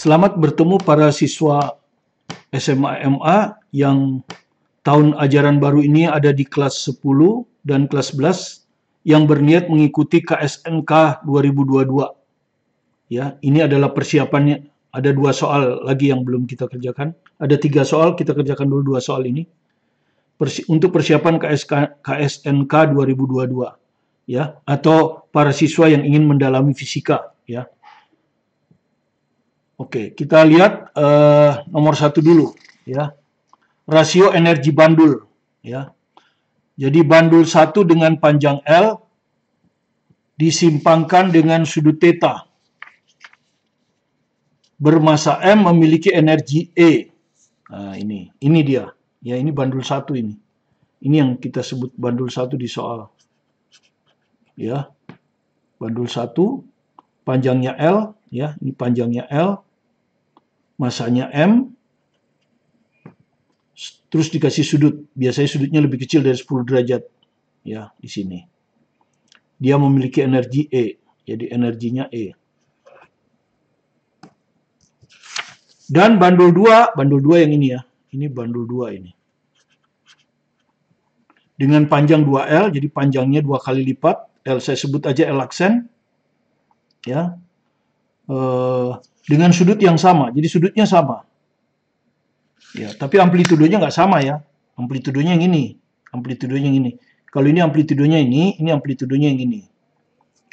Selamat bertemu para siswa SMA MA yang tahun ajaran baru ini ada di kelas 10 dan kelas 11 yang berniat mengikuti KSNK 2022. Ya, ini adalah persiapannya. Ada 2 soal lagi yang belum kita kerjakan. Ada 3 soal, kita kerjakan dulu 2 soal ini. Untuk persiapan KSNK 2022. Ya, atau para siswa yang ingin mendalami fisika. Ya. Oke, kita lihat nomor 1 dulu. Ya. Rasio energi bandul. Ya. Jadi bandul 1 dengan panjang L disimpangkan dengan sudut theta. Bermasa M memiliki energi E. Nah, ini dia. Ya, ini bandul 1 ini. Ini yang kita sebut bandul 1 di soal. Ya. Bandul 1, panjangnya L, ya, ini panjangnya L, masanya M, terus dikasih sudut. Biasanya sudutnya lebih kecil dari 10 derajat. Ya, di sini. Dia memiliki energi E. Jadi energinya E. Dan bandul 2 yang ini ya. Ini bandul 2 ini. Dengan panjang 2L, jadi panjangnya 2 kali lipat. L saya sebut aja L aksen. Ya. Dengan sudut yang sama. Jadi sudutnya sama. Ya, tapi amplitudenya nggak sama ya. Amplitudenya yang ini. Amplitudenya yang ini. Kalau ini amplitudenya ini amplitudenya yang ini.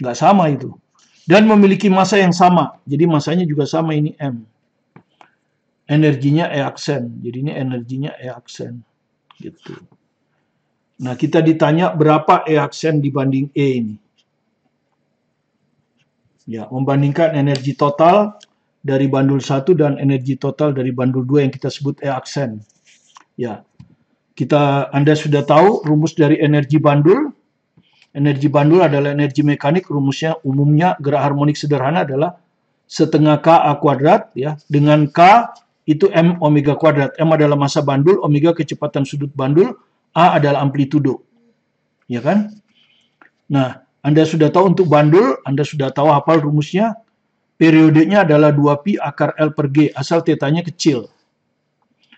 Nggak sama itu. Dan memiliki massa yang sama. Jadi massanya juga sama, ini M. Energinya E aksen. Jadi ini energinya E aksen. Gitu. Nah, kita ditanya berapa E aksen dibanding E ini. Ya, membandingkan energi total dari bandul 1 dan energi total dari bandul 2 yang kita sebut E aksen. Ya. Anda sudah tahu rumus dari energi bandul. Energi bandul adalah energi mekanik, rumusnya umumnya gerak harmonik sederhana adalah setengah K A kuadrat ya, dengan K itu M omega kuadrat. M adalah massa bandul, omega kecepatan sudut bandul, A adalah amplitudo. Ya kan? Nah, Anda sudah tahu untuk bandul, Anda sudah tahu hafal rumusnya. Periodenya adalah 2pi akar L per G, asal tetanya kecil.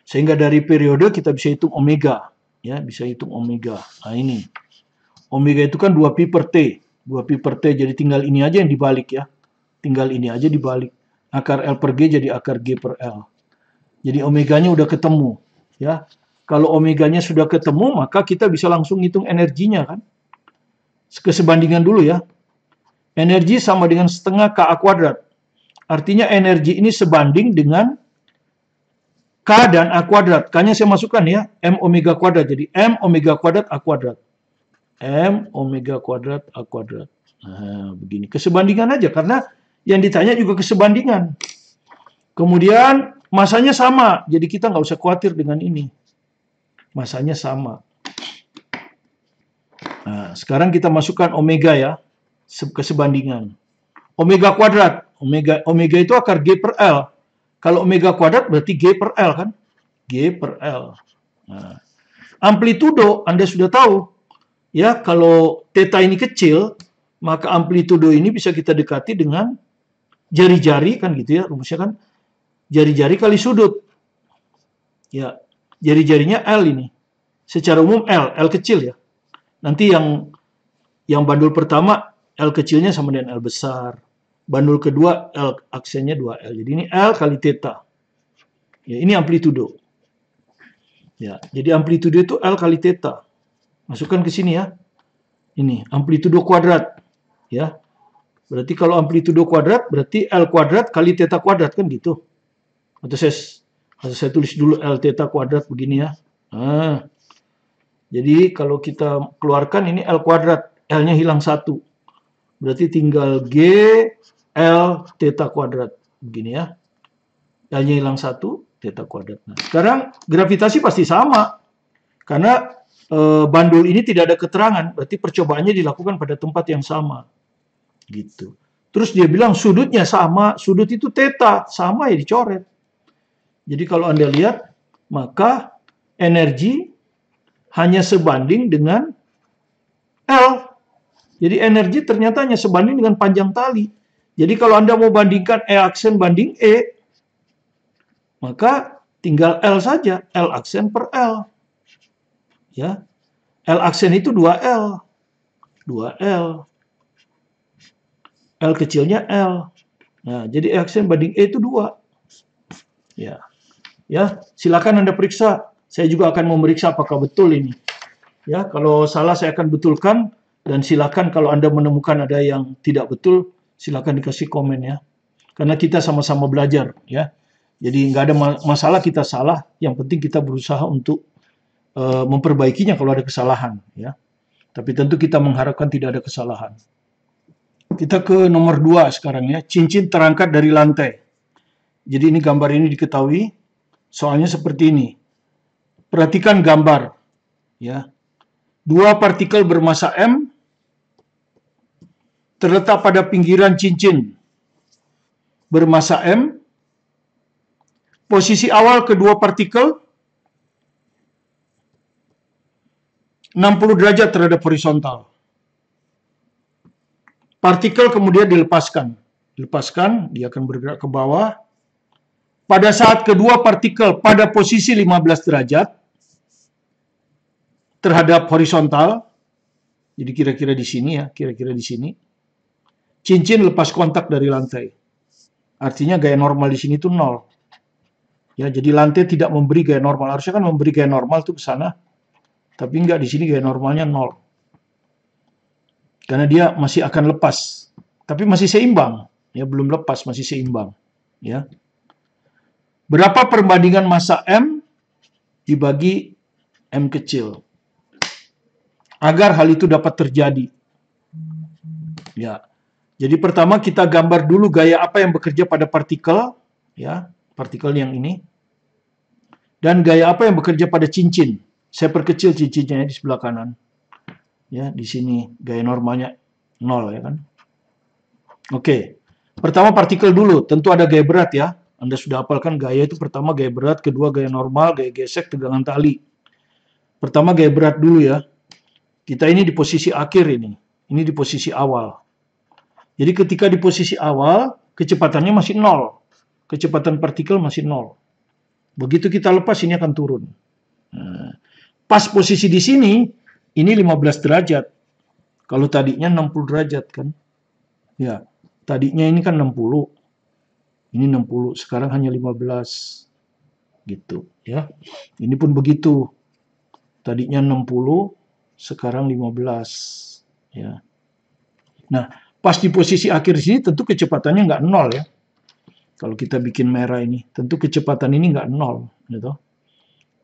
Sehingga dari periode kita bisa hitung omega. Ya, bisa hitung omega. Nah, ini. Omega itu kan 2pi per T. 2pi per T, jadi tinggal ini aja yang dibalik ya. Tinggal ini aja dibalik. Akar L per G jadi akar G per L. Jadi omeganya udah ketemu. Ya. Kalau omeganya sudah ketemu, maka kita bisa langsung hitung energinya kan. Kesebandingan dulu ya. Energi sama dengan setengah Ka kuadrat. Artinya energi ini sebanding dengan K dan A kuadrat. K-nya saya masukkan ya, M omega kuadrat. Jadi M omega kuadrat A kuadrat. M omega kuadrat A kuadrat. Nah, begini. Kesebandingan aja, karena yang ditanya juga kesebandingan. Kemudian masanya sama, jadi kita nggak usah khawatir dengan ini. Masanya sama. Nah, sekarang kita masukkan omega ya, kesebandingan. Omega kuadrat. Omega itu akar G per L. Kalau omega kuadrat berarti G per L kan? G per L. Nah, amplitudo Anda sudah tahu. Ya, kalau theta ini kecil, maka amplitudo ini bisa kita dekati dengan jari-jari kan gitu ya, rumusnya kan. Jari-jari kali sudut. Ya, jari-jarinya L ini. Secara umum L kecil ya. Nanti yang bandul pertama L kecilnya sama dengan L besar. Bandul kedua L aksennya 2L. Jadi ini L kali theta. Ya, ini amplitudo. Ya, jadi amplitudo itu L kali theta. Masukkan ke sini ya. Ini amplitudo kuadrat. Ya. Berarti kalau amplitudo kuadrat berarti L kuadrat kali theta kuadrat kan gitu. Atau saya tulis dulu L theta kuadrat begini ya. Nah. Jadi kalau kita keluarkan ini L kuadrat, L-nya hilang 1. Berarti tinggal G L theta kuadrat. Begini ya. L-nya hilang 1, theta kuadrat. Nah, sekarang gravitasi pasti sama. Karena bandul ini tidak ada keterangan. Berarti percobaannya dilakukan pada tempat yang sama. Gitu. Terus dia bilang sudutnya sama. Sudut itu theta. Sama ya dicoret. Jadi kalau Anda lihat, maka energi hanya sebanding dengan L. Jadi energi ternyata hanya sebanding dengan panjang tali. Jadi kalau Anda mau bandingkan E aksen banding E, maka tinggal L saja, L aksen per L. Ya. L aksen itu 2L. 2L. L kecilnya L. Nah, jadi E aksen banding E itu 2. Ya. Ya, silakan Anda periksa. Saya juga akan memeriksa apakah betul ini. Ya, kalau salah saya akan betulkan, dan silakan kalau Anda menemukan ada yang tidak betul, silakan dikasih komen ya. Karena kita sama-sama belajar ya. Jadi nggak ada masalah kita salah, yang penting kita berusaha untuk memperbaikinya kalau ada kesalahan ya. Tapi tentu kita mengharapkan tidak ada kesalahan. Kita ke nomor 2 sekarang ya, cincin terangkat dari lantai. Jadi ini gambar ini diketahui, soalnya seperti ini. Perhatikan gambar ya. 2 partikel bermassa M terletak pada pinggiran cincin bermassa M. Posisi awal kedua partikel 60 derajat terhadap horizontal. Partikel kemudian dilepaskan. Dilepaskan, dia akan bergerak ke bawah. Pada saat kedua partikel pada posisi 15 derajat terhadap horizontal, jadi kira-kira di sini ya, kira-kira di sini, cincin lepas kontak dari lantai. Artinya gaya normal di sini itu 0. Ya, jadi lantai tidak memberi gaya normal. Harusnya kan memberi gaya normal tuh ke sana. Tapi enggak, di sini gaya normalnya 0. Karena dia masih akan lepas. Tapi masih seimbang. Ya, belum lepas, masih seimbang. Ya. Berapa perbandingan massa M dibagi M kecil? Agar hal itu dapat terjadi. Ya. Jadi pertama kita gambar dulu gaya apa yang bekerja pada partikel. Ya, partikel yang ini. Dan gaya apa yang bekerja pada cincin. Saya perkecil cincinnya di sebelah kanan. Ya, di sini gaya normalnya 0 ya kan. Oke. Pertama partikel dulu, tentu ada gaya berat ya. Anda sudah hafalkan gaya itu pertama gaya berat, kedua gaya normal, gaya gesek, tegangan tali. Pertama gaya berat dulu ya. Kita ini di posisi akhir ini. Ini di posisi awal. Jadi ketika di posisi awal, kecepatannya masih 0. Kecepatan partikel masih 0. Begitu kita lepas, ini akan turun. Nah, pas posisi di sini, ini 15 derajat. Kalau tadinya 60 derajat kan. Ya, tadinya ini kan 60. Ini 60, sekarang hanya 15. Gitu, ya. Ini pun begitu. Tadinya 60, sekarang 15. Ya. Nah, pas di posisi akhir sini tentu kecepatannya nggak 0 ya. Kalau kita bikin merah ini, tentu kecepatan ini nggak 0. Gitu.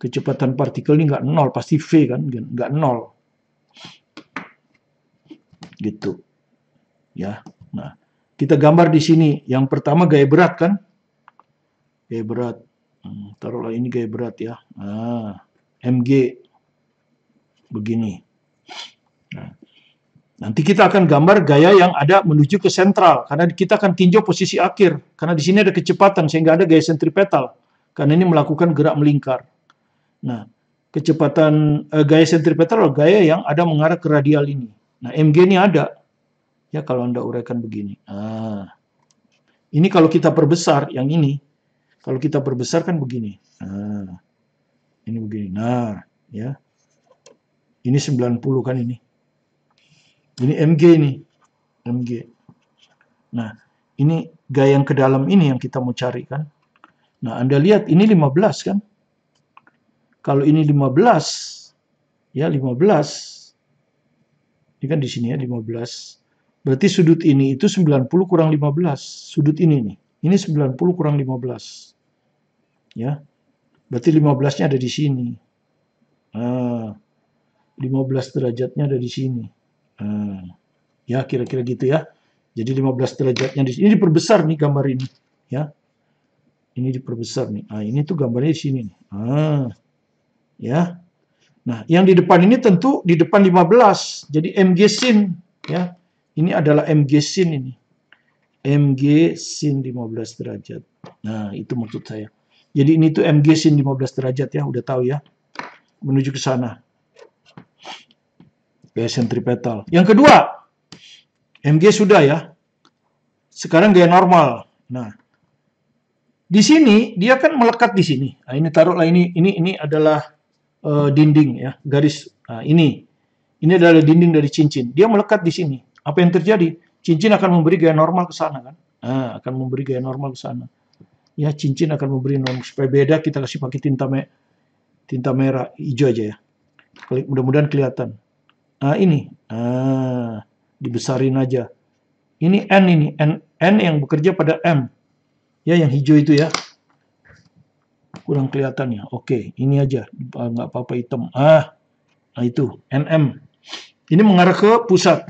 Kecepatan partikel ini nggak 0, pasti V kan, nggak 0. Gitu. Ya. Nah, kita gambar di sini. Yang pertama gaya berat kan? Gaya berat. Taruhlah ini gaya berat ya. Nah, MG. Begini. Nah, nanti kita akan gambar gaya yang ada menuju ke sentral, karena kita akan tinjau posisi akhir. Karena di sini ada kecepatan, sehingga ada gaya sentripetal. Karena ini melakukan gerak melingkar. Nah, kecepatan gaya sentripetal adalah gaya yang ada mengarah ke radial ini. Nah, MG ini ada. Ya, kalau Anda uraikan begini. Nah, ini kalau kita perbesar, yang ini. Kalau kita perbesar kan begini. Nah, ini begini. Nah, ya. Ini 90 kan ini. Ini MG ini, MG. Nah, ini gaya yang ke dalam ini yang kita mau cari kan. Nah, Anda lihat ini 15 kan. Kalau ini 15, ya 15. Ini kan di sini ya 15. Berarti sudut ini itu 90 kurang 15. Sudut ini nih. Ini 90 kurang 15. Ya. Berarti 15-nya ada di sini. Nah, 15 derajatnya ada di sini. Ya kira-kira gitu ya. Jadi 15 derajatnya di sini. Ini diperbesar nih gambar ini, ya. Ini diperbesar nih. Nah, ini tuh gambarnya di sini nih. Ya. Nah, yang di depan ini tentu di depan 15. Jadi MG sin, ya. Ini adalah MG sin ini. MG sin 15 derajat. Nah, itu maksud saya. Jadi ini tuh MG sin 15 derajat ya, udah tahu ya. Menuju ke sana. Gaya sentripetal. Yang kedua, MG sudah ya. Sekarang gaya normal. Nah, Di sini dia kan melekat di sini. Nah, ini taruhlah ini adalah dinding ya, garis. Nah, ini adalah dinding dari cincin. Dia melekat di sini. Apa yang terjadi? Cincin akan memberi gaya normal ke sana kan? Nah, akan memberi gaya normal ke sana. Ya, cincin akan memberi normal supaya beda. Kita kasih pakai tinta merah hijau aja ya. Mudah-mudahan kelihatan. Nah, ini. Dibesarin aja. Ini N yang bekerja pada M. Ya, yang hijau itu ya. Kurang kelihatan ya. Oke, ini aja. Nggak apa-apa hitam. Nah itu, NM. Ini mengarah ke pusat.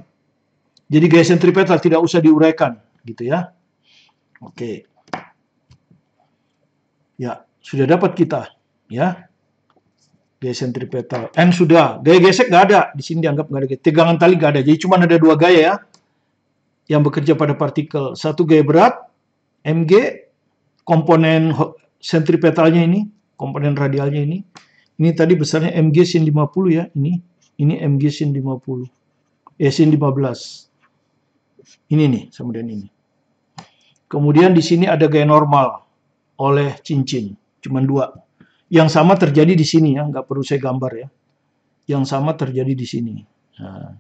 Jadi gaya sentripetal tidak usah diuraikan. Gitu ya. Oke. Ya, sudah dapat kita. Ya. Gaya sentripetal. N sudah. Gaya gesek nggak ada. Di sini dianggap nggak ada. Tegangan tali nggak ada. Jadi cuma ada dua gaya ya. Yang bekerja pada partikel. Satu gaya berat, mg, komponen sentripetalnya ini, komponen radialnya ini. Ini tadi besarnya mg sin 50 ya, ini mg sin 50. Sin 15. Ini nih, sama dengan ini. Kemudian di sini ada gaya normal oleh cincin, cuman dua. Yang sama terjadi di sini ya, nggak perlu saya gambar ya. Yang sama terjadi di sini. Nah,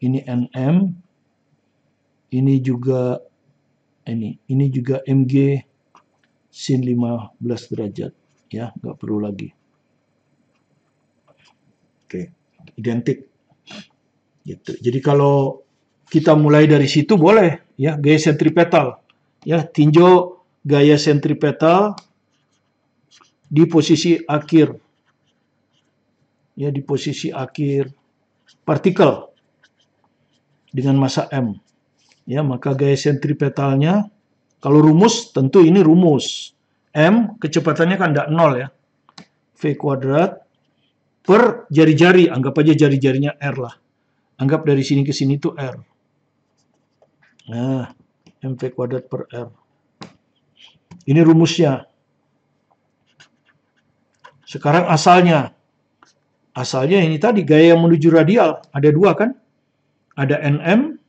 ini NM, ini juga mg sin 15 derajat ya, nggak perlu lagi. Oke, identik gitu. Jadi kalau kita mulai dari situ boleh ya, gaya sentripetal ya, tinjau gaya sentripetal di posisi akhir ya, di posisi akhir partikel dengan massa M ya. Maka gaya sentripetalnya, kalau rumus, tentu ini rumus. M, kecepatannya kan tidak 0 ya. V kuadrat per jari-jari, anggap aja jari-jarinya R lah. Anggap dari sini ke sini itu R. Nah, mv kuadrat per R. Ini rumusnya. Sekarang asalnya. Asalnya ini tadi, gaya yang menuju radial. Ada dua kan? Ada NM.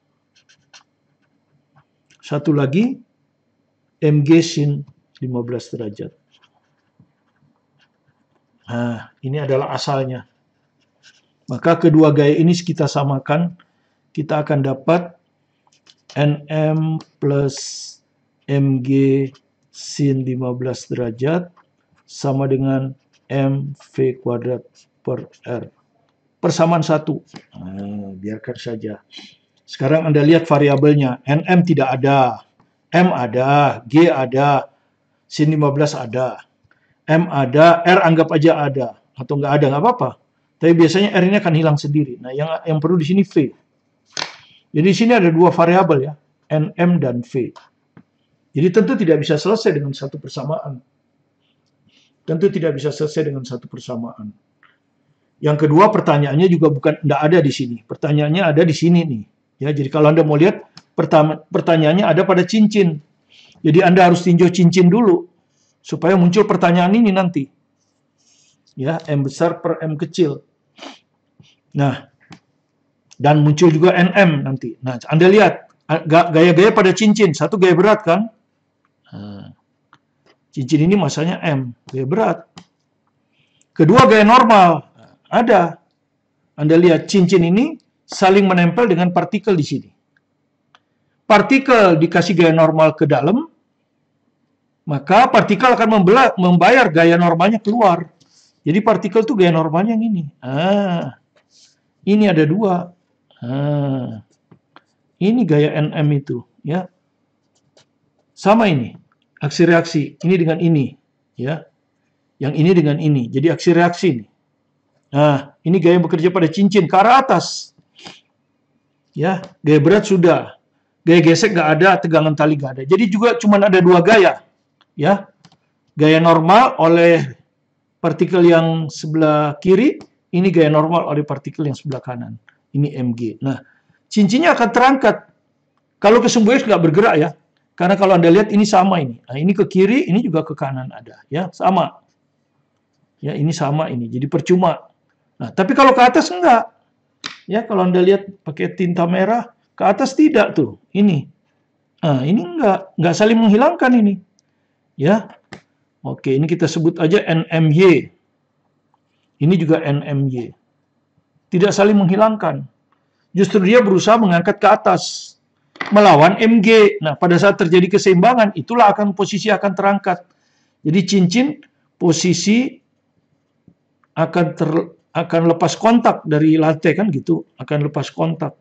Satu lagi, mg sin 15 derajat. Nah, ini adalah asalnya. Maka kedua gaya ini kita samakan, kita akan dapat NM plus mg sin 15 derajat sama dengan mv kuadrat per R. Persamaan satu. Nah, biarkan saja. Sekarang Anda lihat variabelnya. NM tidak ada. M ada, G ada, sin 15 ada, M ada, R anggap aja ada, atau nggak ada, nggak apa-apa. Tapi biasanya R ini akan hilang sendiri. Nah, yang perlu di sini V. Jadi di sini ada dua variabel ya, NM dan V. Jadi tentu tidak bisa selesai dengan satu persamaan. Tentu tidak bisa selesai dengan satu persamaan. Yang kedua, pertanyaannya juga tidak ada di sini. Pertanyaannya ada di sini nih. Ya, jadi kalau Anda mau lihat, pertanyaannya ada pada cincin. Jadi Anda harus tinjau cincin dulu supaya muncul pertanyaan ini nanti. Ya, M besar per M kecil. Nah, dan muncul juga NM nanti. Nah, Anda lihat gaya-gaya pada cincin. Satu gaya berat kan? Nah, cincin ini masanya M, gaya berat. Kedua gaya normal. Ada. Anda lihat cincin ini saling menempel dengan partikel di sini. Partikel dikasih gaya normal ke dalam, maka partikel akan membayar gaya normalnya keluar. Jadi partikel itu gaya normalnya yang ini. Ini ada dua. Ini gaya NM itu, ya. Sama ini, aksi reaksi. Ini dengan ini, ya. Yang ini dengan ini. Jadi aksi reaksi ini. Nah, ini gaya yang bekerja pada cincin ke arah atas. Ya, gaya berat sudah. Gaya gesek nggak ada, tegangan tali nggak ada. Jadi juga cuma ada dua gaya. Ya, gaya normal oleh partikel yang sebelah kiri, ini gaya normal oleh partikel yang sebelah kanan. Ini mg. Nah, cincinnya akan terangkat. Kalau ke sumbu X nggak bergerak ya. Karena kalau Anda lihat ini sama ini. Nah, ini ke kiri, ini juga ke kanan ada. Ya, sama. Ya, ini sama ini. Jadi percuma. Nah, tapi kalau ke atas enggak. Ya, kalau Anda lihat pakai tinta merah, ke atas tidak tuh. Ini. Nah, ini enggak saling menghilangkan ini. Ya. Oke, ini kita sebut aja NMY. Ini juga NMY. Tidak saling menghilangkan. Justru dia berusaha mengangkat ke atas. Melawan MG. Nah, pada saat terjadi keseimbangan, itulah posisi akan terangkat. Jadi cincin posisi akan lepas kontak dari lantai kan gitu, akan lepas kontak.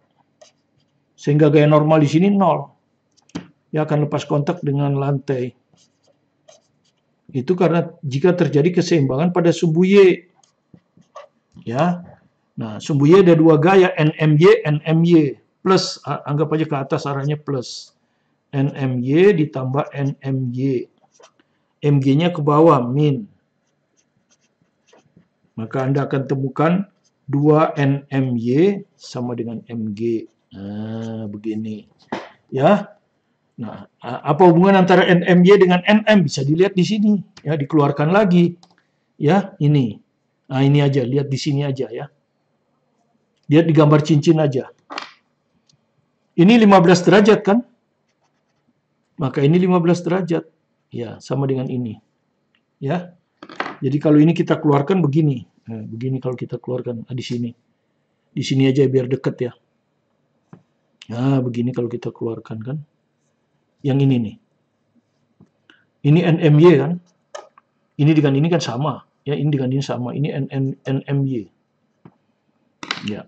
Sehingga gaya normal di sini 0. Dia akan lepas kontak dengan lantai. Itu karena jika terjadi keseimbangan pada sumbu Y. Ya. Nah, sumbu Y ada dua gaya, NMY, NMY. Plus, anggap aja ke atas arahnya plus. NMY ditambah NMY. MG-nya ke bawah, min. Maka Anda akan temukan 2 NMY sama dengan MG. Nah, begini. Ya. Nah, apa hubungan antara NMY dengan NM? Bisa dilihat di sini. Ya, dikeluarkan lagi. Ya, ini. Nah, ini aja. Lihat di sini aja ya. Lihat di gambar cincin aja. Ini 15 derajat kan? Maka ini 15 derajat. Ya, sama dengan ini. Ya. Jadi kalau ini kita keluarkan begini. Nah, begini kalau kita keluarkan di sini. Di sini aja biar deket ya. Nah, begini kalau kita keluarkan kan. Yang ini nih. Ini NMY kan. Ini dengan ini kan sama. Ya, ini dengan ini sama. Ini NMY. Ya.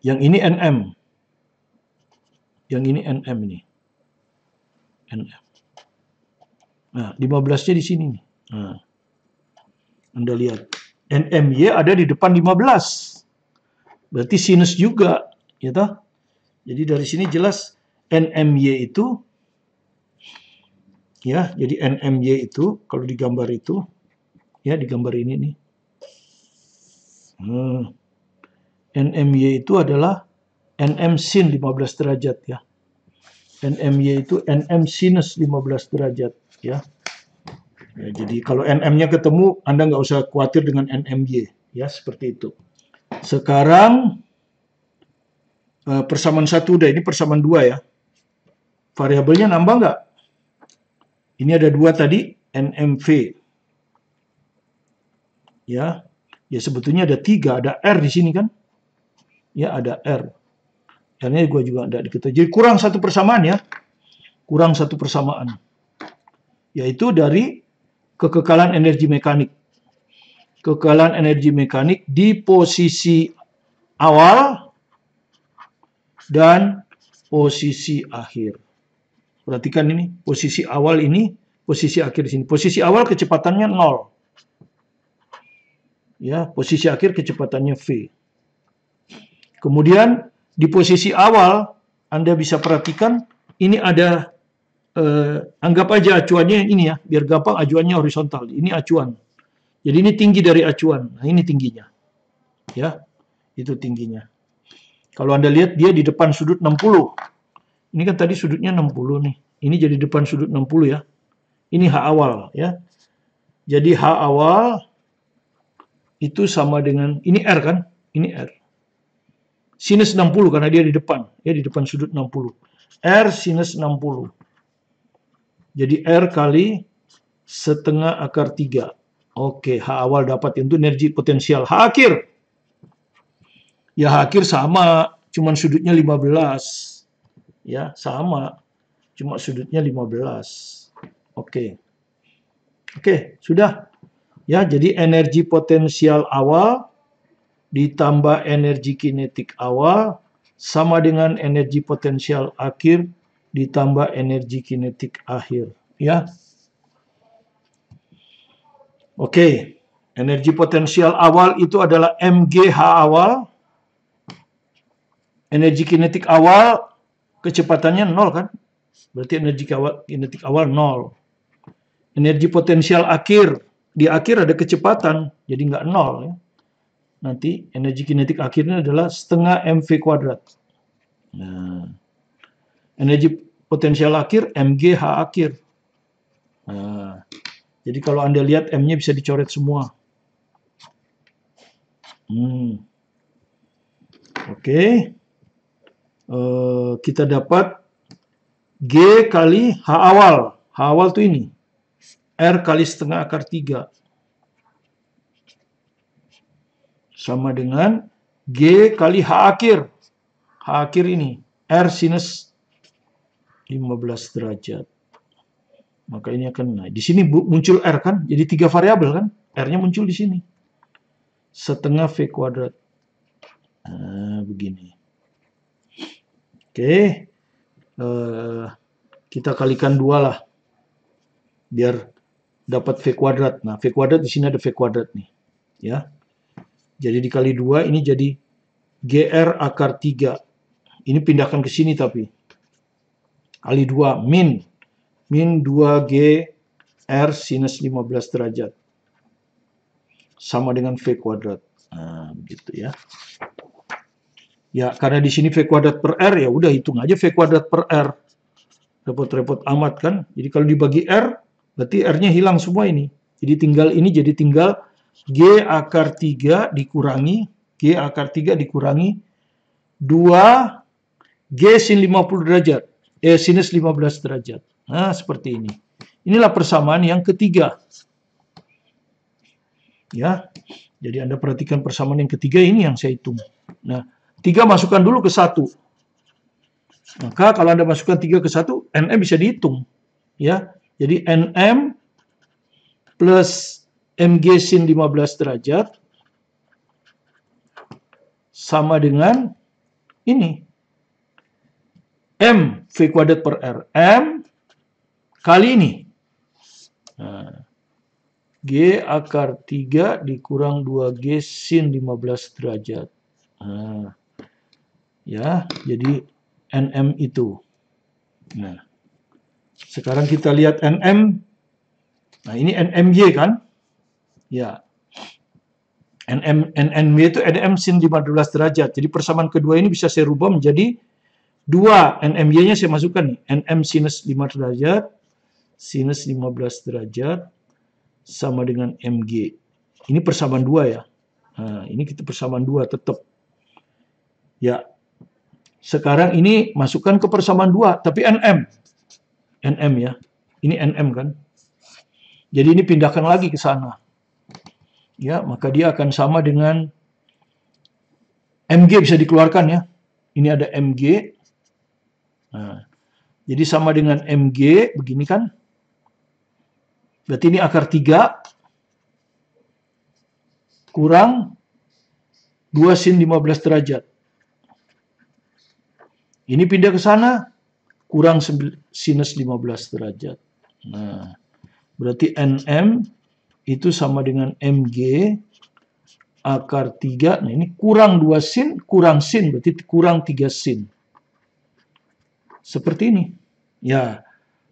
Yang ini NM. Yang ini NM ini. NM. Nah, 15-nya di sini nih. Nah. Anda lihat. NMY ada di depan 15. Berarti sinus juga. Ya toh? Jadi dari sini jelas NMY itu, ya, jadi NMY itu, kalau digambar itu, ya, digambar ini nih. NMY itu adalah NM sin 15 derajat, ya. NMY itu NM sinus 15 derajat, ya. Ya, jadi kalau NM-nya ketemu, Anda nggak usah khawatir dengan NMY, ya, seperti itu. Sekarang, persamaan 1 udah, ini persamaan 2 ya. Variabelnya nambah nggak? Ini ada 2 tadi, NMV. Ya, ya sebetulnya ada 3, ada R di sini kan? Ya, ada R. R-nya gue juga ada diketahui. Jadi kurang 1 persamaan ya. Kurang 1 persamaan. Yaitu dari kekekalan energi mekanik. Kekekalan energi mekanik di posisi awal dan posisi akhir. Perhatikan ini, posisi awal ini, posisi akhir di sini. Posisi awal kecepatannya 0. Ya, posisi akhir kecepatannya V. Kemudian di posisi awal Anda bisa perhatikan ini ada anggap aja acuannya ini ya, biar gampang acuannya horizontal. Ini acuan. Jadi ini tinggi dari acuan. Nah, ini tingginya. Ya, itu tingginya. Kalau Anda lihat dia di depan sudut 60. Ini kan tadi sudutnya 60 nih. Ini jadi depan sudut 60 ya. Ini H awal ya. Jadi H awal itu sama dengan, ini R kan? Ini R. Sinus 60 karena dia di depan. Ya, di depan sudut 60. R sinus 60. Jadi R kali setengah akar 3. Oke, H awal dapat itu energi potensial. H akhir. Ya, H akhir sama. Cuman sudutnya 15. Ya, sama. Cuma sudutnya 15. Oke. Oke, sudah. Ya, jadi energi potensial awal ditambah energi kinetik awal sama dengan energi potensial akhir ditambah energi kinetik akhir. Ya. Oke. Energi potensial awal itu adalah MGH awal. Energi kinetik awal kecepatannya 0 kan? Berarti energi kinetik awal 0. Energi potensial akhir, di akhir ada kecepatan, jadi nggak 0 ya. Nanti energi kinetik akhirnya adalah setengah mv kuadrat. Nah, energi potensial akhir MGH akhir. Nah, jadi kalau Anda lihat M-nya bisa dicoret semua. Oke. Kita dapat G kali H awal. H awal tuh ini. R kali setengah akar 3. Sama dengan G kali H akhir. H akhir ini. R sinus 15 derajat. Maka ini akan, nah, di sini muncul R kan, jadi 3 variabel kan, R-nya muncul di sini. Setengah V kuadrat. Nah, begini. Oke, kita kalikan 2 lah, biar dapat V kuadrat. Nah, V kuadrat di sini ada V kuadrat nih, ya. Jadi dikali 2, ini jadi GR akar 3. Ini pindahkan ke sini tapi. Kali 2, min 2G R sinus 15 derajat. Sama dengan V kuadrat. Nah, begitu ya. Ya, karena di sini V kuadrat per R, ya udah hitung aja V kuadrat per R. Repot-repot amat kan. Jadi kalau dibagi R, berarti R-nya hilang semua ini. Jadi tinggal G akar 3 dikurangi 2 G sin 50 derajat. Sinus 15 derajat. Nah, seperti ini. Inilah persamaan yang ketiga. Ya. Jadi Anda perhatikan persamaan yang ketiga ini yang saya hitung. Nah, 3 masukkan dulu ke 1. Maka kalau Anda masukkan 3 ke 1, NM bisa dihitung. Ya. Jadi NM plus MG sin 15 derajat sama dengan ini. M V kuadrat per R. M kali ini. Nah, G akar 3 dikurang 2G sin 15 derajat. Nah, ya, jadi NM itu. Nah, sekarang kita lihat NM. Nah, ini NMY kan? Ya. NMY itu NM sin 15 derajat. Jadi persamaan kedua ini bisa saya rubah menjadi 2. NMY-nya saya masukkan nih. NM sinus 5 derajat. Sinus 15 derajat. Sama dengan MG. Ini persamaan 2 ya. Nah, ini kita persamaan 2 tetap. Ya. Sekarang ini masukkan ke persamaan 2. Tapi NM. NM ya. Ini NM kan. Jadi ini pindahkan lagi ke sana. Ya, maka dia akan sama dengan MG bisa dikeluarkan ya. Ini ada MG. Nah, jadi sama dengan MG, begini kan. Berarti ini akar 3 kurang 2 sin 15 derajat. Ini pindah ke sana, kurang sinus 15 derajat. Nah, berarti NM itu sama dengan MG akar 3. Nah, ini kurang 2 sin, kurang sin, berarti kurang 3 sin. Seperti ini. Ya,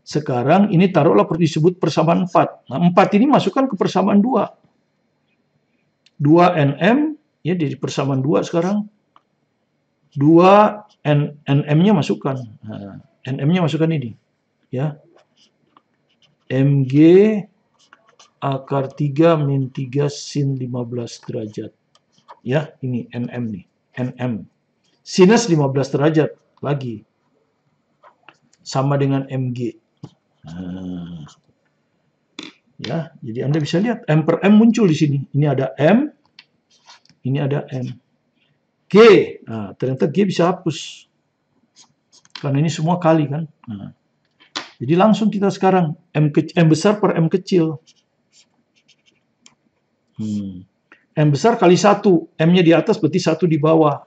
sekarang ini taruhlah disebut persamaan 4. Nah, 4 ini masukkan ke persamaan 2. 2 NM, ya jadi persamaan 2 sekarang. 2 NM-nya masukkan. Nah, NM-nya masukkan ini. Ya. MG akar 3 min 3 sin 15 derajat. Ya, ini NM nih. NM. Sinus 15 derajat lagi. Sama dengan MG. Nah, ya, jadi Anda bisa lihat M per M muncul di sini. Ini ada M, ini ada M. G, nah, ternyata G bisa hapus. Karena ini semua kali kan. Nah, jadi langsung kita sekarang M besar per M kecil. M besar kali 1, M-nya di atas berarti 1 di bawah.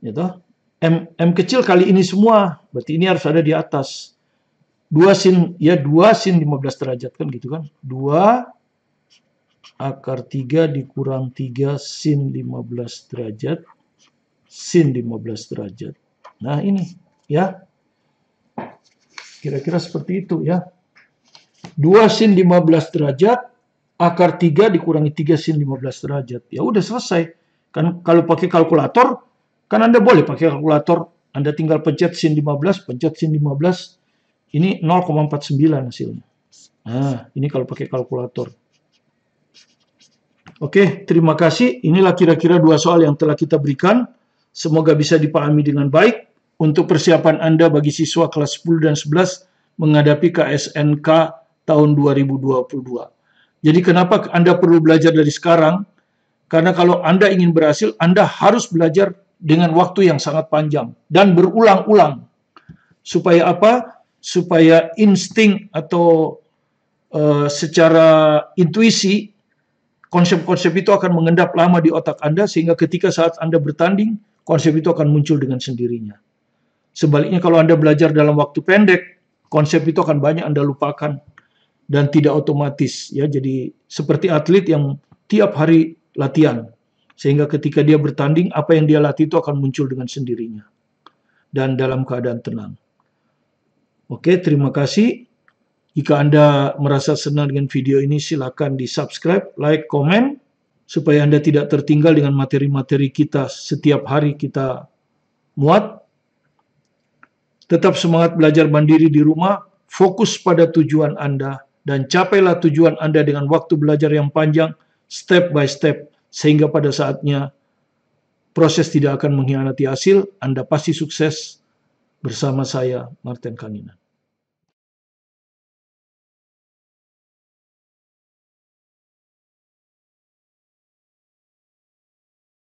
Ya toh? M kecil kali ini semua, berarti ini harus ada di atas. 2 sin 15 derajat kan gitu kan. 2 akar 3 dikurang 3 sin 15 derajat. Sin 15 derajat. Nah ini ya. Kira-kira seperti itu ya. 2 sin 15 derajat. Akar 3 dikurangi 3 sin 15 derajat. Ya udah selesai. Kan kalau pakai kalkulator, kan Anda boleh pakai kalkulator. Anda tinggal pencet sin 15, pencet sin 15. Ini 0,49 hasilnya. Nah, ini kalau pakai kalkulator. Oke, terima kasih. Inilah kira-kira 2 soal yang telah kita berikan. Semoga bisa dipahami dengan baik. untuk persiapan Anda bagi siswa kelas 10 dan 11 menghadapi KSNK tahun 2022. Jadi kenapa Anda perlu belajar dari sekarang? Karena kalau Anda ingin berhasil, Anda harus belajar dengan waktu yang sangat panjang dan berulang-ulang. Supaya apa? Supaya insting atau secara intuisi, konsep-konsep itu akan mengendap lama di otak Anda, sehingga ketika saat Anda bertanding, konsep itu akan muncul dengan sendirinya. Sebaliknya kalau Anda belajar dalam waktu pendek, konsep itu akan banyak Anda lupakan dan tidak otomatis. Ya, jadi seperti atlet yang tiap hari latihan, sehingga ketika dia bertanding, apa yang dia latih itu akan muncul dengan sendirinya dan dalam keadaan tenang. Oke, terima kasih. Jika Anda merasa senang dengan video ini, silakan di-subscribe, like, komen, supaya Anda tidak tertinggal dengan materi-materi kita setiap hari kita muat. Tetap semangat belajar mandiri di rumah, fokus pada tujuan Anda, dan capailah tujuan Anda dengan waktu belajar yang panjang, step by step, sehingga pada saatnya proses tidak akan mengkhianati hasil, Anda pasti sukses. Bersama saya, Martin Kaninan.